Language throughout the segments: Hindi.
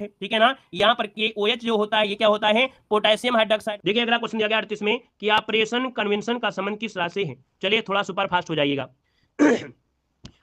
ठीक है ना। यहाँ पर KOH जो होता है ये क्या होता है, पोटेशियम हाइड्रोक्साइड। देखिए अगला क्वेश्चन दिया गया 38 में कि ऑपरेशन कन्वेंशन का संबंध किस राशि है। चलिए थोड़ा सुपर फास्ट हो जाइएगा।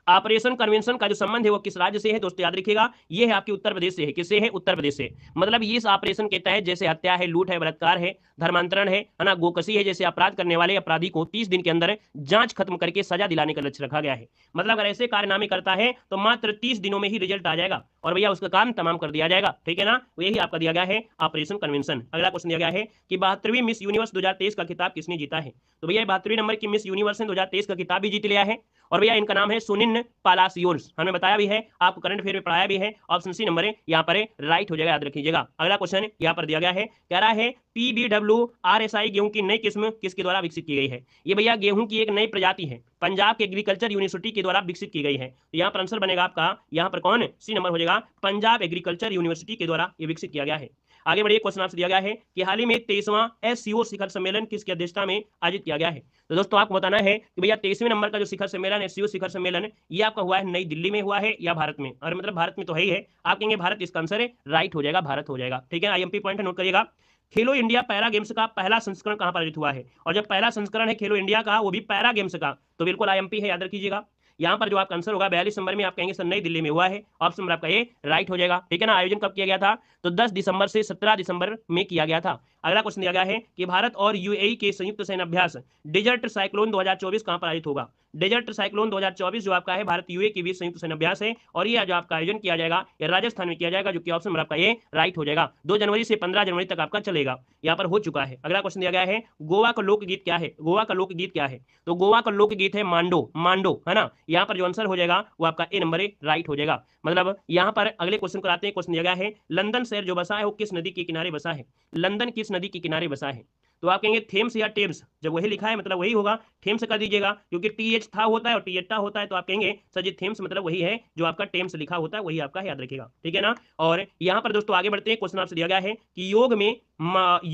ऑपरेशन कन्वेंशन का जो संबंध है वो किस राज्य से है दोस्तों, याद रखिएगा ये है आपके उत्तर प्रदेश से है। किससे है, उत्तर प्रदेश से। मतलब इस ऑपरेशन के तहत जैसे हत्या है, लूट है, बलात्कार है, धर्मांतरण है ना, गोकशी है, जैसे अपराध करने वाले अपराधी को 30 दिन के अंदर जांच खत्म करके सजा दिलाने का लक्ष्य रखा गया है। मतलब अगर ऐसे कारनामे करता है तो मात्र 30 दिनों में ही रिजल्ट आ जाएगा और भैया उसका काम तमाम कर दिया जाएगा। ठीक है ना, यही आपका दिया गया है ऑपरेशन कन्वेंशन। अगला क्वेश्चन दिया गया है कि 72वीं मिस यूनिवर्स 2023 का खिताब किसने जीता है। तो भैया 72वें नंबर की मिस यूनिवर्स ने 2023 का खिताब भी जीत लिया है और भैया इनका नाम है सुनिन पालासियोस। हमने बताया भी है, आपको करंट अफेयर में पढ़ाया भी है। ऑप्शन सी नंबर है यहाँ पर राइट हो जाएगा, याद रखिएगा। अगला क्वेश्चन यहाँ पर दिया गया है, कह रहा है PBWRSI गेहूं की नई किस्म किसके द्वारा विकसित की गई है। ये भैया गेहूं की एक नई प्रजाति है, पंजाब के एग्रीकल्चर यूनिवर्सिटी के द्वारा विकसित की गई है। तो यहाँ पर आंसर बनेगा आपका यहाँ पर कौन, सी नंबर हो जाएगा, पंजाब एग्रीकल्चर यूनिवर्सिटी के द्वारा ये विकसित किया गया है। आगे बढ़िए, क्वेश्चन आपसे दिया गया है कि हाल ही में 23वां SCO शिखर सम्मेलन किसकी अध्यक्षता में आयोजित किया गया है। तो दोस्तों आपको बताना है कि भैया 23वें नंबर का जो शिखर सम्मेलन SCO शिखर सम्मेलन ये आपका हुआ है नई दिल्ली में हुआ है या भारत में, और मतलब भारत में तो है ही है। आप कहेंगे भारत, इसका आंसर है राइट हो जाएगा, भारत हो जाएगा। ठीक है, IMP पॉइंट नोट करिएगा। खेलो इंडिया पैरा गेम्स का पहला संस्करण कहां पर आयोजित हुआ है, और जब पहला संस्करण है खेलो इंडिया का वो भी पैरा गेम्स का, तो बिल्कुल IMP है, याद रखिएगा। यहाँ पर जो आपका आंसर होगा 42 नंबर में आप कहेंगे सर नई दिल्ली में हुआ है, ऑप्शन नंबर आपका ये राइट हो जाएगा। ठीक है ना, आयोजन कब किया गया था, तो 10 दिसंबर से 17 दिसंबर में किया गया था। अगला क्वेश्चन दिया गया है कि भारत और UAE के संयुक्त सैन्य अभ्यास डेजर्ट साइक्लोन 2024 कहां पर आयोजित होगा। डेजर्ट साइक्लोन 2024 जो आपका है भारत UAE के बीच संयुक्त सैन्य अभ्यास है और ये जो आपका आयोजन किया जाएगा ये राजस्थान में किया जाएगा, जो कि ऑप्शन नंबर आपका ये राइट हो जाएगा। 2 जनवरी से 15 जनवरी तक आपका चलेगा, यहाँ पर हो चुका है। अगला क्वेश्चन दिया गया है गोवा का लोकगीत क्या है। गोवा का लोकगीत क्या है, तो गोवा का लोकगीत है मांडो। मांडो है ना, यहाँ पर जो आंसर हो जाएगा वो आपका ए नंबर राइट हो जाएगा। मतलब यहाँ पर अगले क्वेश्चन को आते हैं। क्वेश्चन दिया गया है लंदन शहर जो बसा है वो किस नदी के किनारे बसा है। लंदन किस नदी के किनारे बसा है, तो आप कहेंगे थेम्स या टेम्स। जब वही लिखा है मतलब वही होगा, थेम्स कर दीजिएगा क्योंकि TH था होता है और TH टा होता है, तो आप कहेंगे सर जी थेम्स मतलब वही है, जो आपका टेम्स लिखा होता है वही आपका याद रखिएगा। ठीक है ना, और यहाँ पर दोस्तों आगे बढ़ते हैं। क्वेश्चन आपसे दिया गया है कि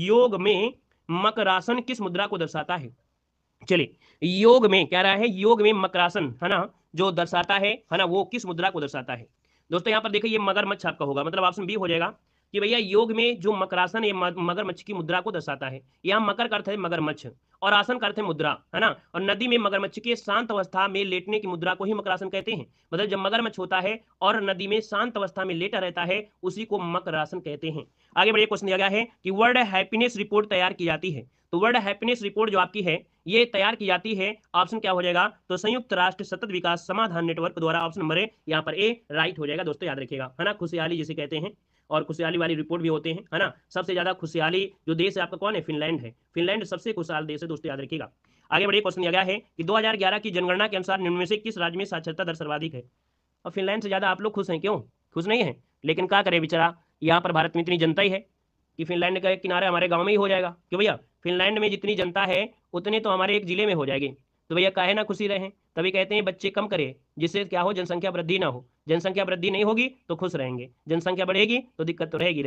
योग में मकरासन किस मुद्रा को दर्शाता है। चलिए, योग में कह रहा है योग में मकरासन है ना जो दर्शाता है ना, वो किस मुद्रा को दर्शाता है। दोस्तों यहाँ पर देखिए ये मगरमच्छ आपका होगा, मतलब ऑप्शन बी हो जाएगा कि भैया योग में जो मकरासन ये मगरमच्छ की मुद्रा को दर्शाता है। यहाँ मकर का अर्थ है मगरमच्छ और आसन का अर्थ है मुद्रा है ना, और नदी में मगरमच्छ के शांत अवस्था में लेटने की मुद्रा को ही मकरासन कहते हैं। मतलब जब मगरमच्छ होता है और नदी में शांत अवस्था में लेटा रहता है उसी को मकरासन कहते हैं। आगे बढ़िए, क्वेश्चन दिया गया है कि वर्ल्ड हैप्पीनेस रिपोर्ट तैयार की जाती है। तो वर्ल्ड हैप्पीनेस रिपोर्ट जो आपकी है ये तैयार की जाती है, ऑप्शन क्या हो जाएगा, तो संयुक्त राष्ट्र सतत विकास समाधान नेटवर्क द्वारा। ऑप्शन नंबर यहाँ पर ए राइट हो जाएगा दोस्तों, याद रखिएगा है ना। खुशहाली जिसे कहते हैं और खुशहाली वाली रिपोर्ट भी होते हैं है ना। सबसे ज्यादा खुशहाली जो देश है आपका कौन है, फिनलैंड है। फिनलैंड सबसे खुशहाल देश है दोस्तों, याद रखिएगा। आगे बढ़िए, क्वेश्चन दिया गया है कि 2011 की जनगणना के अनुसार निम्न में से किस राज्य में साक्षरता दर सर्वाधिक है। और फिनलैंड से ज्यादा आप लोग खुश हैं, क्यों खुश नहीं है, लेकिन क्या करें बेचारा, यहाँ पर भारत में इतनी जनता ही है कि फिनलैंड का एक किनारा हमारे गांव में ही हो जाएगा। क्यों भैया, फिनलैंड में जितनी जनता है उतनी तो हमारे एक जिले में हो जाएगी। तो भैया काहे ना खुशी रहें, तभी कहते हैं बच्चे कम करें जिससे क्या हो, जनसंख्या वृद्धि ना हो। जनसंख्या वृद्धि नहीं होगी तो खुश रहेंगे, जनसंख्या बढ़ेगी तो दिक्कत तो रहेगी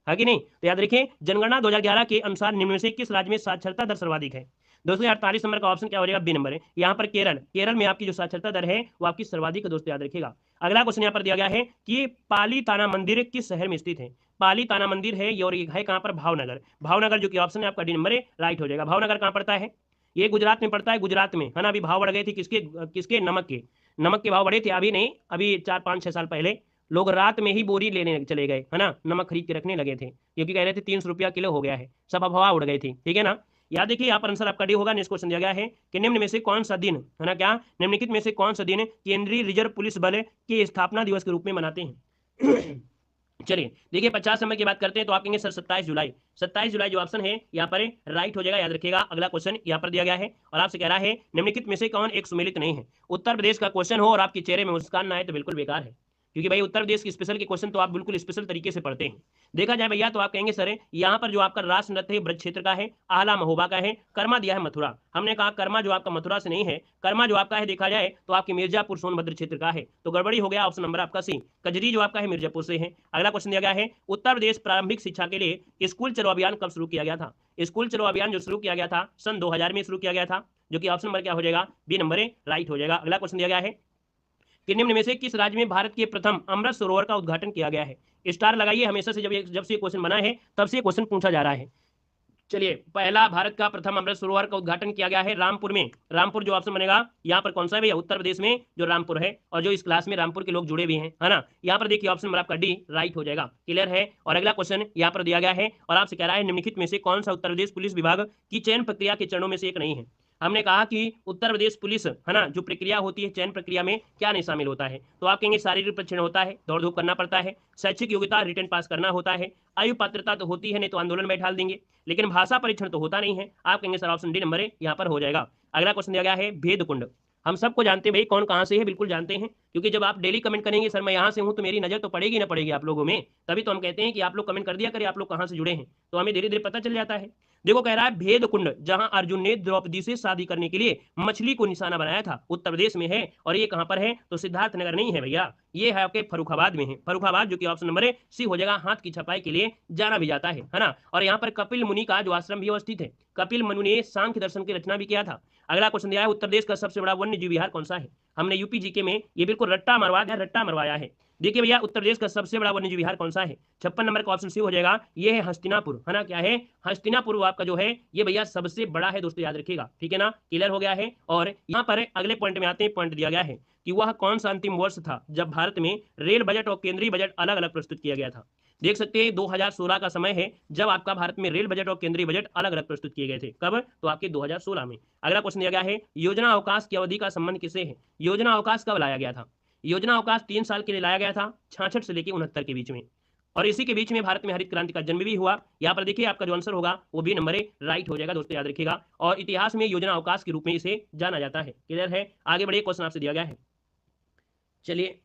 है कि नहीं। तो याद रखिए जनगणना 2011 के अनुसार निम्न में से किस राज्य में साक्षरता दर सर्वाधिक है। दोस्तों 48 नंबर का ऑप्शन क्या हो जाएगा, बी नंबर है। यहाँ पर केरल में आपकी जो साक्षरता दर है वो आपकी सर्वाधिक दोस्तों, याद रखिएगा। अगला क्वेश्चन यहाँ पर दिया गया है कि पाली ताना मंदिर किस शहर में स्थित है। पाली ताना मंदिर है ये, और ये है कहाँ पर, भावनगर। भावनगर जो कि ऑप्शन है आपका डी नंबर है राइट हो जाएगा। भावनगर कहाँ पड़ता है, ये गुजरात में पड़ता है, गुजरात में है ना। अभी भाव बढ़ गए थे किसके किसके, नमक के भाव बढ़े थे। अभी नहीं, अभी 4-5-6 साल पहले लोग रात में ही बोरी लेने चले गए है ना, नमक खरीद के रखने लगे थे क्योंकि कह रहे थे 300 रुपया किलो हो गया है, सब अफवाह उड़ गई थी। ठीक है ना, याद देखिए यहाँ पर आंसर आपका डी होगा। नेक्स्ट क्वेश्चन दिया गया है कि निम्न में से कौन सा दिन है ना, क्या निम्नलिखित में से कौन सा दिन केंद्रीय रिजर्व पुलिस बल के स्थापना दिवस के रूप में मनाते हैं। चलिए देखिए 50 नंबर की बात करते हैं तो आप कहेंगे सर 27 जुलाई। 27 जुलाई जो ऑप्शन है यहाँ पर राइट हो जाएगा, याद रखिएगा। अगला क्वेश्चन यहाँ पर दिया गया है और आपसे कह रहा है निम्नलिखित में से कौन एक सुमेलित नहीं है। उत्तर प्रदेश का क्वेश्चन हो और आपके चेहरे में मुस्कान ना आए तो बिल्कुल बेकार है, क्योंकि भाई उत्तर प्रदेश के स्पेशल के क्वेश्चन तो आप बिल्कुल स्पेशल तरीके से पढ़ते हैं। देखा जाए भैया तो आप कहेंगे सर यहाँ पर जो आपका राष्ट्र नृत्य है ब्रज क्षेत्र का है, आला महोबा का है, कर्मा दिया है मथुरा। हमने कहा कर्मा जो आपका मथुरा से नहीं है, कर्मा जो आपका है देखा जाए तो आपके मिर्जापुर सोनभद्र क्षेत्र का है, तो गड़बड़ी हो गया। ऑप्शन नंबर आपका सी, कजरी जो आपका है मिर्जापुर से है। अगला क्वेश्चन दिया गया है उत्तर प्रदेश प्रारंभिक शिक्षा के लिए स्कूल चलो अभियान कब शुरू किया गया था। स्कूल चलो अभियान जो शुरू किया गया था सन 2000 में शुरू किया गया था, जो कि ऑप्शन नंबर क्या हो जाएगा, बी नंबर राइट हो जाएगा। अगला क्वेश्चन दिया गया है कि निम्न में से किस राज्य में भारत के प्रथम अमृत सरोवर का उद्घाटन किया गया है? स्टार लगाइए, हमेशा से जब से क्वेश्चन बना है तब से क्वेश्चन पूछा जा रहा है। चलिए, पहला भारत का प्रथम अमृत सरोवर का उद्घाटन किया गया है रामपुर में। रामपुर जो ऑप्शन बनेगा यहाँ पर कौन सा है भैया? उत्तर प्रदेश में जो रामपुर है, और जो इस क्लास में रामपुर के लोग जुड़े भी हैं, है ना। यहाँ पर देखिए ऑप्शन नंबर आपका डी राइट हो जाएगा। क्लियर है। और अगला क्वेश्चन यहाँ पर दिया गया है और आपसे कह रहा है निम्नलिखित में से कौन सा उत्तर प्रदेश पुलिस विभाग की चयन प्रक्रिया के चरणों में से एक नहीं है? हमने कहा कि उत्तर प्रदेश पुलिस, है ना, जो प्रक्रिया होती है चयन प्रक्रिया में क्या नहीं शामिल होता है? तो आप कहेंगे शारीरिक परीक्षण होता है, दौड़ धूप करना पड़ता है, शैक्षिक योग्यता रिटर्न पास करना होता है, आयु पात्रता तो होती है, नहीं तो आंदोलन में ढाल देंगे, लेकिन भाषा परीक्षण तो होता नहीं है। आप कहेंगे सर ऑप्शन डी नंबर है यहाँ पर हो जाएगा। अगला क्वेश्चन दिया गया है भेद कुंड। हम सबको जानते हैं भाई, कौन कहाँ से है, बिल्कुल जानते हैं, क्योंकि जब आप डेली कमेंट करेंगे सर मैं यहाँ से हूँ, तो मेरी नजर तो पड़ेगी ना पड़ेगी आप लोगों में, तभी तो हम कहते हैं कि आप लोग कमेंट कर दिया करें आप लोग कहाँ से जुड़े हैं, तो हमें धीरे धीरे पता चल जाता है। देखो कह रहा है भेद कुंड, जहां अर्जुन ने द्रौपदी से शादी करने के लिए मछली को निशाना बनाया था, उत्तर प्रदेश में है। और ये कहां पर है? तो सिद्धार्थ नगर नहीं है भैया, ये है आपके फर्रुखाबाद में है। फर्रुखाबाद जो कि ऑप्शन नंबर सी हो जाएगा। हाथ की छपाई के लिए जाना भी जाता है ना। और यहाँ पर कपिल मुनि का जो आश्रम भी अवस्थित है। कपिल मुनि ने सांख्य दर्शन की रचना भी किया था। अगला क्वेश्चन दिया है उत्तर प्रदेश का सबसे बड़ा वन्य जीव विहार कौन सा है? हमने यूपी जीके में ये बिल्कुल रट्टा मरवाया है। देखिए भैया उत्तर प्रदेश का सबसे बड़ा वन्यजीव विहार कौन सा है? 56 नंबर का ऑप्शन सी हो जाएगा। ये है हस्तिनापुर, है ना। क्या है? हस्तिनापुर आपका जो है ये भैया सबसे बड़ा है दोस्तों, याद रखिएगा, ठीक है ना। क्लियर हो गया है। और यहाँ पर अगले पॉइंट में आते हैं। पॉइंट दिया गया है कि वह कौन सा अंतिम वर्ष था जब भारत में रेल बजट और केंद्रीय बजट अलग अलग प्रस्तुत किया गया था? देख सकते हैं 2016 का समय है जब आपका भारत में रेल बजट और केंद्रीय बजट अलग अलग प्रस्तुत किए गए थे। कब? तो आपके 2016 में। अगला क्वेश्चन दिया गया है योजना अवकाश की अवधि का संबंध किससे है? योजना अवकाश कब लाया गया था? योजना अवकाश 3 साल के लिए लाया गया था, 66 से लेकर 69 के बीच में। और इसी के बीच में भारत में हरित क्रांति का जन्म भी हुआ। यहाँ पर देखिए आपका जो आंसर होगा वो भी नंबर राइट हो जाएगा दोस्तों, याद रखिएगा। और इतिहास में योजना अवकाश के रूप में इसे जाना जाता है। क्लियर है। आगे बढ़िए, क्वेश्चन आपसे दिया गया है। चलिए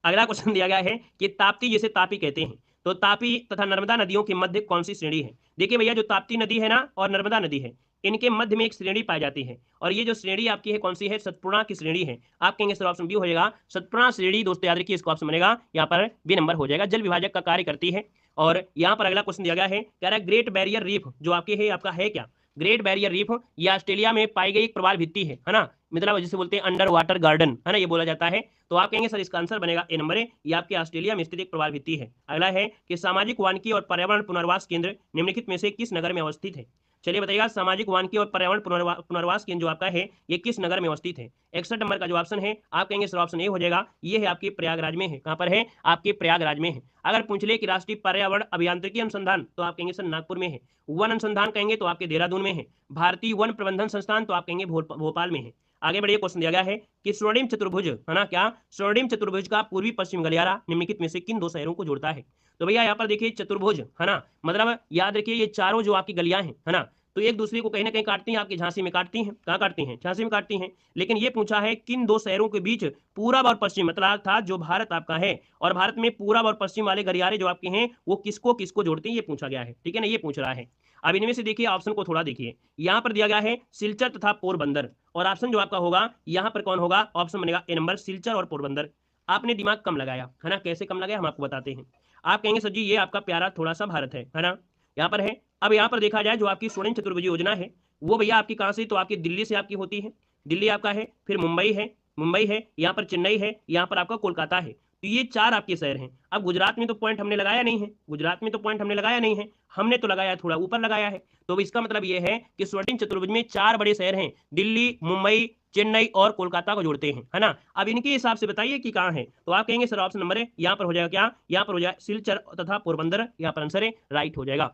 अगला क्वेश्चन दिया गया है कि ताप्ती जिसे तापी कहते हैं, तो तापी तथा नर्मदा नदियों के मध्य कौन सी श्रेणी है? देखिए भैया जो ताप्ती नदी है ना और नर्मदा नदी है, इनके मध्य में एक श्रेणी पाई जाती है। और ये जो श्रेणी आपकी है कौन सी है? सतपुड़ा की श्रेणी है। आप कहेंगे सर ऑप्शन बी हो जाएगा। सतपुड़ा श्रेणी दोस्तों याद रखिए, इसका ऑप्शन बनेगा यहाँ पर बी नंबर हो जाएगा। जल विभाजक का कार्य करती है। और यहाँ पर अगला क्वेश्चन दिया गया है, कह रहा है ग्रेट बैरियर रीफ जो आपके है आपका है क्या? ग्रेट बैरियर रीफ ये ऑस्ट्रेलिया में पाई गई एक प्रवाल भित्ति है ना, मतलब जिसे बोलते हैं अंडर वाटर गार्डन, है ना, ये बोला जाता है। तो आप कहेंगे सर इसका आंसर बनेगा ए नंबर है, ये आपके ऑस्ट्रेलिया में स्थित एक प्रवाल भित्ति है। अगला है कि सामाजिक वानिकी और पर्यावरण पुनर्वास केंद्र निम्नलिखित में से किस नगर में अवस्थित है? चलिए बताइएगा, सामाजिक वानिकी और पर्यावरण पुनर्वास केंद्र जो आपका है ये किस नगर में अवस्थित है? 61 नंबर का जो ऑप्शन है आप कहेंगे सर ऑप्शन ए हो जाएगा। ये है आपके प्रयागराज में है। कहां पर है? आपके प्रयागराज में है। अगर पूछ ले कि राष्ट्रीय पर्यावरण अभियांत्रिकी अनुसंधान तो आप कहेंगे सर नागपुर में है। वन अनुसंधान कहेंगे तो आपके देहरादून में है। भारतीय वन प्रबंधन संस्थान तो आप कहेंगे भोपाल में है। आगे बढ़िए, क्वेश्चन दिया गया है कि स्वर्णिम चतुर्भुज, है ना, क्या स्वर्णिम चतुर्भुज का पूर्वी पश्चिम गलियारा निम्नलिखित में से किन 2 शहरों को जोड़ता है? तो भैया यहाँ पर देखिए चतुर्भुज, है ना, मतलब याद रखिए ये चारों जो आपकी गलियां हैं, है ना, तो एक दूसरे को कहीं ना कहीं काटती हैं। आपकी झांसी में काटती हैं। कहाँ काटती हैं? झांसी में काटती हैं। लेकिन ये पूछा है किन 2 शहरों के बीच पूरब और पश्चिम, मतलब था जो भारत आपका है और भारत में पूरब और पश्चिम वाले गलियारे जो आपके हैं वो किसको किसको जोड़ते हैं, ये पूछा गया है। ठीक है ना, ये पूछ रहा है। अब इनमें से देखिए ऑप्शन को थोड़ा देखिए। यहाँ पर दिया गया है सिलचर तथा पोरबंदर, और ऑप्शन जो आपका होगा यहाँ पर कौन होगा? ऑप्शन बनेगा ए नंबर, सिलचर और पोरबंदर। आपने दिमाग कम लगाया, है ना। कैसे कम लगाया हम आपको बताते हैं। आप कहेंगे सर जी ये आपका प्यारा थोड़ा सा भारत है ना, यहाँ पर है। अब यहाँ पर देखा जाए जो आपकी स्वर्णिम चतुर्भुज योजना है वो भैया आपकी कहाँ से? तो आपकी दिल्ली से आपकी होती है। दिल्ली आपका है, फिर मुंबई है, यहाँ पर चेन्नई है, यहाँ पर आपका कोलकाता है। तो ये 4 आपके शहर हैं। अब गुजरात में तो पॉइंट हमने लगाया नहीं है, हमने तो लगाया थोड़ा ऊपर लगाया है। तो इसका मतलब ये है कि स्वर्णिम चतुर्भुज में 4 बड़े शहर हैं, दिल्ली, मुंबई, चेन्नई और कोलकाता को जोड़ते हैं, है ना। अब इनके हिसाब से बताइए कि कहाँ है? तो आप कहेंगे सर ऑप्शन नंबर है यहाँ पर हो जाएगा। क्या? यहाँ पर हो जाएगा सिलचर तथा पोरबंदर, यहाँ पर आंसर है राइट हो जाएगा।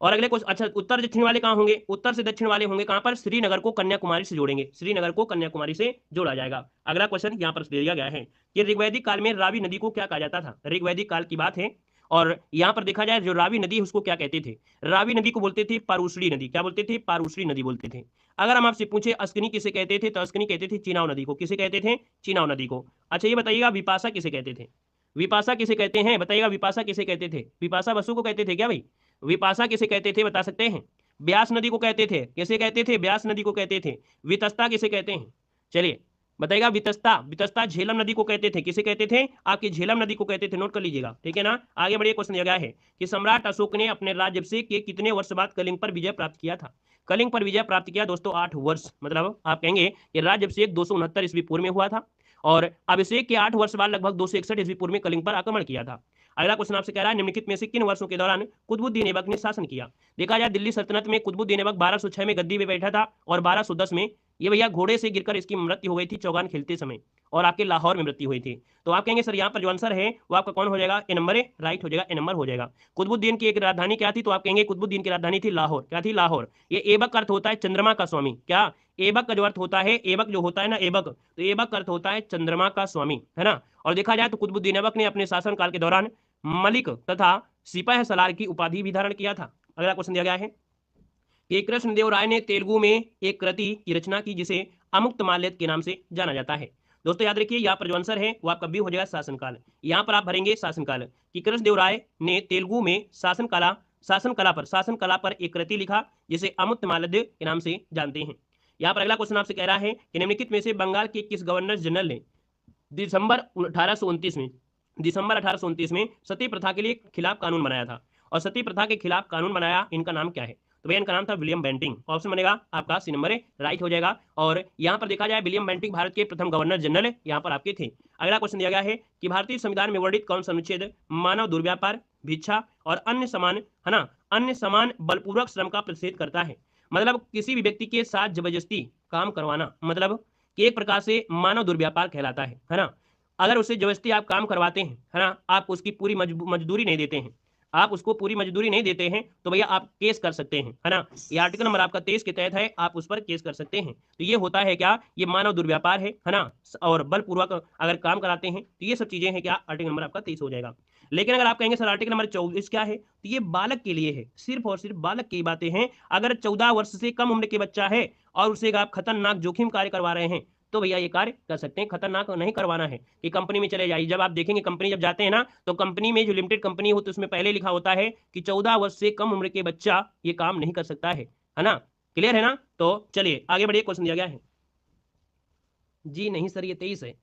और अगले कुछ अच्छा उत्तर दक्षिण वाले कहाँ होंगे? उत्तर से दक्षिण वाले होंगे कहाँ पर? श्रीनगर को कन्याकुमारी से जोड़ेंगे, श्रीनगर को कन्याकुमारी से जोड़ा जाएगा। अगला क्वेश्चन यहाँ पर दिया गया है कि ऋग्वैदिक काल में रावी नदी को क्या कहा जाता था? ऋग्वैदिक काल की बात है और यहाँ पर देखा जाए जो रावी नदी उसको क्या कहते थे? रावी नदी को बोलते थे पारूसड़ी नदी। क्या बोलते थे? पारूसड़ी नदी बोलते थे। अगर हम आपसे पूछे अस्कनी किसे कहते थे तो अस्कनी कहते थे चिनाव नदी को। किसे कहते थे? चिनाव नदी को। अच्छा ये बताइएगा विपाशा किसे कहते थे? विपाशा किसे कहते हैं? बताइएगा विपाशा किसे कहते थे? विपाशा बसु को कहते थे क्या भाई? विपाशा किसे कहते थे बता सकते हैं? ब्यास नदी को कहते थे। किसे कहते थे? ब्यास नदी को कहते थे। वितस्ता किसे कहते हैं? चलिए बताइएगा। वितस्ता झेलम नदी को कहते थे। किसे कहते थे? आपकी झेलम नदी को कहते थे। नोट कर लीजिएगा, ठीक है ना। आगे बढ़िए, क्वेश्चन दिया गया है कि सम्राट अशोक ने अपने राज्याभिषेक के कितने वर्ष बाद कलिंग पर विजय प्राप्त किया था? कलिंग पर विजय प्राप्त किया दोस्तों 8 वर्ष, मतलब आप कहेंगे कि राज्याभिषेक 269 ईस्वी पूर्व में हुआ था और अभिषेक के 8 वर्ष बाद लगभग 261 ईस्वी पूर्व में कलिंग पर आक्रमण किया था। अगला क्वेश्चन आपसे कह रहा है निम्नलिखित में से किन वर्षों के दौरान कुतुबुद्दीन ऐबक ने शासन किया। देखा जाए दिल्ली सल्तनत में कुतुबुद्दीन ऐबक 1206 में गद्दी पे बैठा था और 1210 में ये भैया घोड़े से गिरकर इसकी मृत्यु हो गई थी चौगान खेलते समय, और आपके लाहौर में मृत्यु हुई थी। तो आप कहेंगे सर यहाँ पर जो आंसर है वो आपका कौन हो जाएगा, ए नंबर है, राइट हो जाएगा, ए नंबर हो जाएगा। कुतुबुद्दीन की एक राजधानी क्या थी, तो आप कहेंगे कुतुबुद्दीन की राजधानी थी लाहौर। क्या थी, लाहौर। ये ऐबक का अर्थ होता है चंद्रमा का स्वामी। क्या, ऐबक का जो अर्थ होता है, ऐबक जो होता है ना ऐबक, तो ऐबक का अर्थ होता है चंद्रमा का स्वामी, है ना। और देखा जाए तो कुतुबुद्दीन ऐबक ने अपने शासनकाल के दौरान मलिक तथा सिपाही सलार की उपाधि भी धारण किया था। अगला क्वेश्चन दिया गया है कि कृष्णदेव राय ने तेलुगु में एक कृति की रचना की जिसे अमुक्तमाल्यद के नाम से जाना जाता है। दोस्तों याद रखिए यहाँ पर जो आंसर है वो आपका बी हो जाएगा, शासनकाल। यहाँ पर आप भरेंगे शासनकाल कि कृष्णदेव राय ने तेलुगु में शासनकला पर एक कृति लिखा जिसे अमुक्तमाल्यद के नाम से जानते हैं। यहाँ पर अगला क्वेश्चन आपसे कह रहा है कि निम्नलिखित में से बंगाल के किस गवर्नर जनरल ने दिसंबर 1829 में सती प्रथा के लिए खिलाफ कानून बनाया था, और सती प्रथा के खिलाफ कानून बनाया, इनका नाम क्या है। तो भैया इनका नाम था विलियम बेंटिंग। ऑप्शन बनेगा आपका सी नंबर है, राइट हो जाएगा। और यहाँ पर देखा जाए विलियम बेंटिंग भारत के प्रथम गवर्नर जनरल यहाँ पर आपके थे। अगला क्वेश्चन दिया गया है कि भारतीय संविधान में वर्णित कौन सा अनुच्छेद मानव दुर्व्यापार, भिक्षा और अन्य समान, है ना, अन्य समान बलपूर्वक श्रम का प्रतिषेध करता है। मतलब किसी भी व्यक्ति के साथ जबरदस्ती काम करवाना, मतलब कि एक प्रकार से मानव दुर्व्यापार कहलाता है ना। अगर उससे जबरदस्ती आप काम करवाते हैं, है ना, आप उसकी पूरी मजदूरी नहीं देते हैं, आप उसको पूरी मजदूरी नहीं देते हैं, तो भैया आप केस कर सकते हैं, है ना। ये आर्टिकल नंबर आपका 23 के तहत है, आप उस पर केस कर सकते हैं। तो ये होता है क्या, ये मानव दुर्व्यापार है ना, और बलपूर्वक अगर काम कराते हैं तो ये सब चीजें हैं क्या, आर्टिकल नंबर आपका 23 हो जाएगा। लेकिन अगर आप कहेंगे सर आर्टिकल नंबर 24 क्या है, तो ये बालक के लिए है, सिर्फ और सिर्फ बालक की बातें हैं। अगर 14 वर्ष से कम उम्र के बच्चा है और उसे आप खतरनाक जोखिम कार्य करवा रहे हैं तो भैया ये कार्य कर सकते हैं। खतरनाक नहीं करवाना है कि कंपनी में चले जाइए। जब आप देखेंगे कंपनी जब जाते हैं ना, तो कंपनी में जो लिमिटेड कंपनी हो तो उसमें पहले लिखा होता है कि 14 वर्ष से कम उम्र के बच्चा ये काम नहीं कर सकता है ना। क्लियर है ना। तो चलिए आगे बढ़िए, क्वेश्चन दिया गया है। जी नहीं सर ये 23 है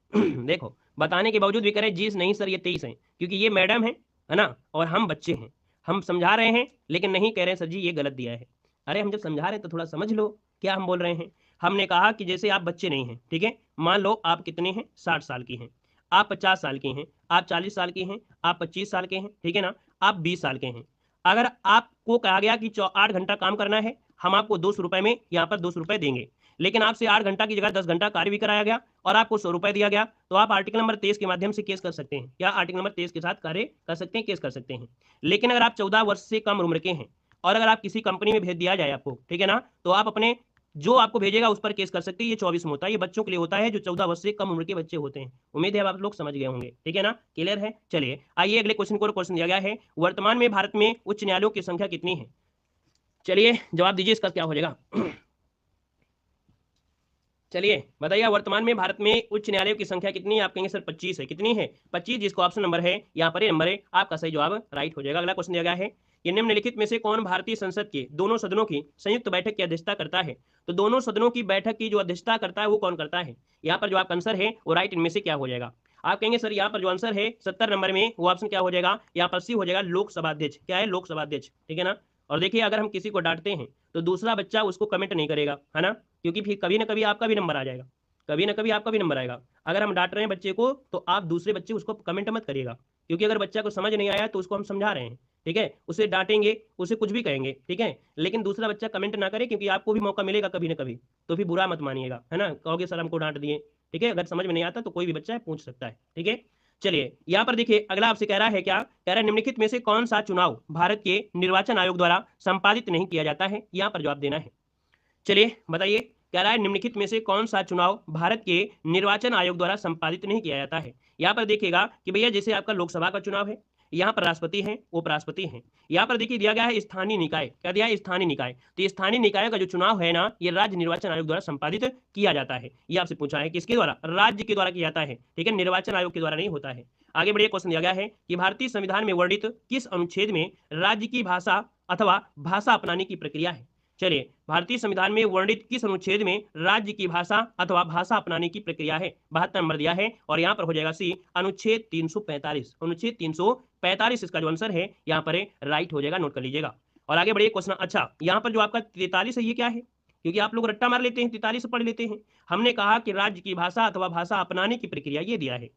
देखो बताने के बावजूद भी कह रहे हैं जी नहीं सर ये 23 है, क्योंकि ये मैडम है ना, और हम बच्चे हैं, हम समझा रहे हैं लेकिन नहीं कह रहे हैं सर जी ये गलत दिया है। अरे हम जब समझा रहे हैं तो थोड़ा समझ लो क्या हम बोल रहे हैं। हमने कहा कि जैसे आप बच्चे नहीं हैं, ठीक है, मान लो आप कितने हैं, 60 साल की हैं, आप 50 साल की हैं, आप 40 साल की हैं, आप 25 साल के हैं, ठीक है ना, आप 20 साल के हैं। अगर आपको कहा गया कि 8 घंटा काम करना है, हम आपको 200 रुपए में यहाँ पर 200 रुपए देंगे, लेकिन आपसे 8 घंटा की जगह 10 घंटा कार्य भी कराया गया और आपको 100 रुपए दिया गया, तो आप आर्टिकल नंबर 23 के माध्यम से केस कर सकते हैं। या आर्टिकल नंबर 23 के साथ कार्य कर सकते हैं, केस कर सकते हैं। लेकिन अगर आप 14 वर्ष से कम उम्र के हैं और अगर आप किसी कंपनी में भेज दिया जाए आपको, ठीक है ना, तो आप अपने जो आपको भेजेगा उस पर केस कर सकते हैं। ये 24 में होता है, ये बच्चों के लिए होता है जो 14 वर्ष से कम उम्र के बच्चे होते हैं। उम्मीद है आप लोग समझ गए होंगे, ठीक है ना, क्लियर है। चलिए आइए अगले क्वेश्चन को, क्वेश्चन दिया गया है वर्तमान में भारत में उच्च न्यायालयों की संख्या कितनी है। चलिए जवाब दीजिए इसका क्या हो जाएगा चलिए बताइए वर्तमान में भारत में उच्च न्यायालयों की संख्या कितनी है। आप कहेंगे सर 25 है। कितनी है, 25, जिसको ऑप्शन नंबर है यहाँ पर नंबर है, आपका सही जवाब राइट हो जाएगा। अगला क्वेश्चन दिया गया है कि निम्नलिखित में से कौन भारतीय संसद के दोनों सदनों की संयुक्त बैठक की अध्यक्षता करता है। तो दोनों सदनों की बैठक की जो अध्यक्षता करता है वो कौन करता है। यहाँ पर जो आपका आंसर है वो राइट इनमें से क्या हो जाएगा। आप कहेंगे सर यहाँ पर जो आंसर है 70 नंबर में वो ऑप्शन क्या हो जाएगा, यहाँ पर सी हो जाएगा, लोकसभा अध्यक्ष। क्या है, लोकसभा अध्यक्ष, ठीक है ना। और देखिए अगर हम किसी को डांटते हैं तो दूसरा बच्चा उसको कमेंट नहीं करेगा, है ना, क्योंकि फिर कभी ना कभी आपका भी नंबर आ जाएगा, कभी ना कभी आपका भी नंबर आएगा। अगर हम डांट रहे हैं बच्चे को तो आप दूसरे बच्चे उसको कमेंट मत करिएगा, क्योंकि अगर बच्चा को समझ नहीं आया तो उसको हम समझा रहे हैं, ठीक है, उसे डांटेंगे, उसे कुछ भी कहेंगे, ठीक है, लेकिन दूसरा बच्चा कमेंट ना करे, क्योंकि आपको भी मौका मिलेगा कभी ना कभी, तो फिर बुरा मत मानिएगा, है ना, कहोगे सर हमको डांट दिए, ठीक है। अगर समझ में नहीं आता तो कोई भी बच्चा पूछ सकता है, ठीक है। चलिए यहाँ पर देखिए अगला आपसे कह रहा है, क्या कह रहा है, निम्नलिखित में से कौन सा चुनाव भारत के निर्वाचन आयोग द्वारा संपादित नहीं किया जाता है। यहाँ पर जवाब देना है। चलिए बताइए, कह रहा है निम्नलिखित में से कौन सा चुनाव भारत के निर्वाचन आयोग द्वारा संपादित नहीं किया जाता है। यहाँ पर देखिएगा कि भैया जैसे आपका लोकसभा का चुनाव है, यहाँ पर राष्ट्रपति हैं, उपराष्ट्रपति हैं। यहाँ पर देखिए दिया गया है स्थानीय निकाय, क्या दिया है, स्थानीय निकाय। तो स्थानीय निकाय का जो चुनाव है ना, ये राज्य निर्वाचन आयोग द्वारा संपादित किया जाता है। ये आपसे पूछा है किसके द्वारा, राज्य के द्वारा किया जाता है, ठीक है, निर्वाचन आयोग के द्वारा नहीं होता है। आगे बढ़िए, क्वेश्चन दिया गया है कि भारतीय संविधान में वर्णित किस अनुच्छेद में राज्य की भाषा अथवा भाषा अपनाने की प्रक्रिया है। चलिए भारतीय संविधान में वर्णित किस अनुच्छेद में राज्य की भाषा अथवा भाषा अपनाने की प्रक्रिया है। 72 नंबर दिया है और यहाँ पर हो जाएगा सी अनुच्छेद 345। अनुच्छेद 345 इसका जो आंसर है यहाँ पर राइट हो जाएगा, नोट कर लीजिएगा। और आगे बढ़िए क्वेश्चन, अच्छा यहाँ पर जो आपका 43 है ये क्या है, क्योंकि आप लोग रट्टा मार लेते हैं, 43 पढ़ लेते हैं। हमने कहा कि राज्य की भाषा अथवा भाषा अपनाने की प्रक्रिया, ये दिया है।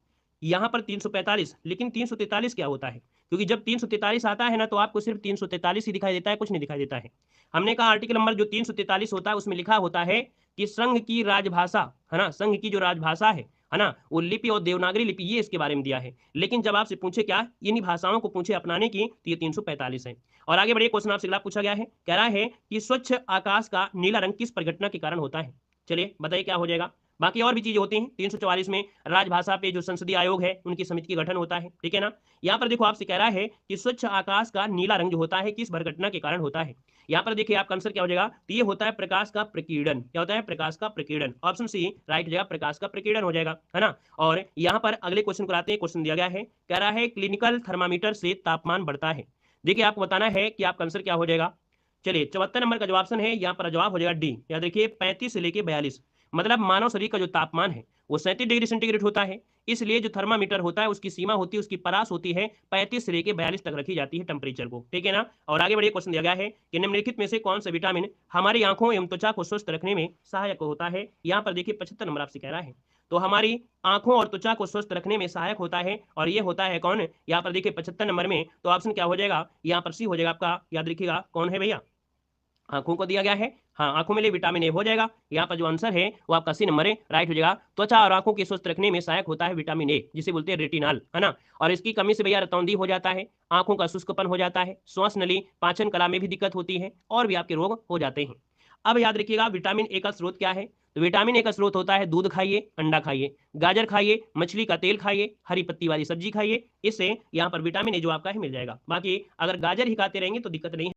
यहाँ पर 345, लेकिन 343 क्या होता है? क्योंकि जब 343 आता है ना, तो आपको सिर्फ 343 ही दिखाई देता है, कुछ नहीं दिखाई देता है। हमने कहा आर्टिकल नंबर जो 343 होता है उसमें लिखा होता है कि संघ की राजभाषा, है ना, संघ की जो राजभाषा है ना, वो लिपि और देवनागरी लिपि, ये इसके बारे में दिया है। लेकिन जब आपसे पूछे क्या, इन्हीं भाषाओं को पूछे अपनाने की, तो ये 345 है। और आगे बढ़िए, क्वेश्चन आपसे अगला पूछा गया है, कह रहा है कि स्वच्छ आकाश का नीला रंग किस प्रघटना के कारण होता है? चलिए बताइए क्या हो जाएगा। बाकी और भी चीजें होती हैं। 344 में राजभाषा पे जो संसदीय आयोग है उनकी समिति की गठन होता है, ठीक है ना। यहाँ पर देखो आपसे कह रहा है कि स्वच्छ आकाश का नीला रंग जो होता है किस घटना के कारण होता है। यहाँ पर देखिए आपका आंसर क्या हो जाएगा, तो ये होता है प्रकाश का प्रकीर्णन। क्या होता है? प्रकाश का प्रकीर्णन। ऑप्शन सी राइट हो जाएगा, प्रकाश का प्रकीर्णन हो जाएगा, है ना। और यहाँ पर अगले क्वेश्चन को आते हैं। क्वेश्चन दिया गया है, कह रहा है क्लिनिकल थर्मामीटर से तापमान बढ़ता है। देखिए आपको बताना है कि आपका आंसर क्या हो जाएगा। चलिए 74 नंबर का जो ऑप्शन है, यहाँ पर जवाब हो जाएगा डी। याद देखिए 35 से लेके 42, मतलब मानव शरीर का जो तापमान है वो 37 डिग्री सेंटीग्रेड होता है। इसलिए जो थर्मामीटर होता है उसकी सीमा होती है, उसकी परास होती है 35 से लेके 42 तक रखी जाती है टेम्परेचर को, ठीक है ना। और आगे बढ़िए, क्वेश्चन दिया गया है कि निम्नलिखित में से कौन सा विटामिन हमारी आंखों एवं त्वचा को स्वस्थ रखने में सहायक होता है। यहाँ पर देखिए 75 नंबर आपसे कह रहा है, तो हमारी आंखों और त्वचा को स्वस्थ रखने में सहायक होता है, और ये होता है कौन? यहाँ पर देखिए 75 नंबर में, तो ऑप्शन क्या हो जाएगा, यहाँ पर सी हो जाएगा आपका। याद रखिएगा कौन है भैया, आंखों को दिया गया है। हाँ, आंखों में लिए विटामिन ए हो जाएगा। यहाँ पर जो आंसर है वो आपका सी नंबर है, राइट हो जाएगा। त्वचा और आंखों के स्वस्थ रखने में सहायक होता है विटामिन ए, जिसे बोलते हैं रेटिनॉल, है ना। और इसकी कमी से भैया रतौंधी हो जाता है, आंखों का शुष्कपन हो जाता है, श्वास नली पाचन कला में भी दिक्कत होती है, और भी आपके रोग हो जाते हैं। अब याद रखिएगा विटामिन ए का स्रोत क्या है, तो विटामिन ए का स्रोत होता है दूध खाइए, अंडा खाइए, गाजर खाइए, मछली का तेल खाइए, हरी पत्ती वाली सब्जी खाइए। इससे यहाँ पर विटामिन ए जो आपका है मिल जाएगा। बाकी अगर गाजर ही खाते रहेंगे तो दिक्कत नहीं है।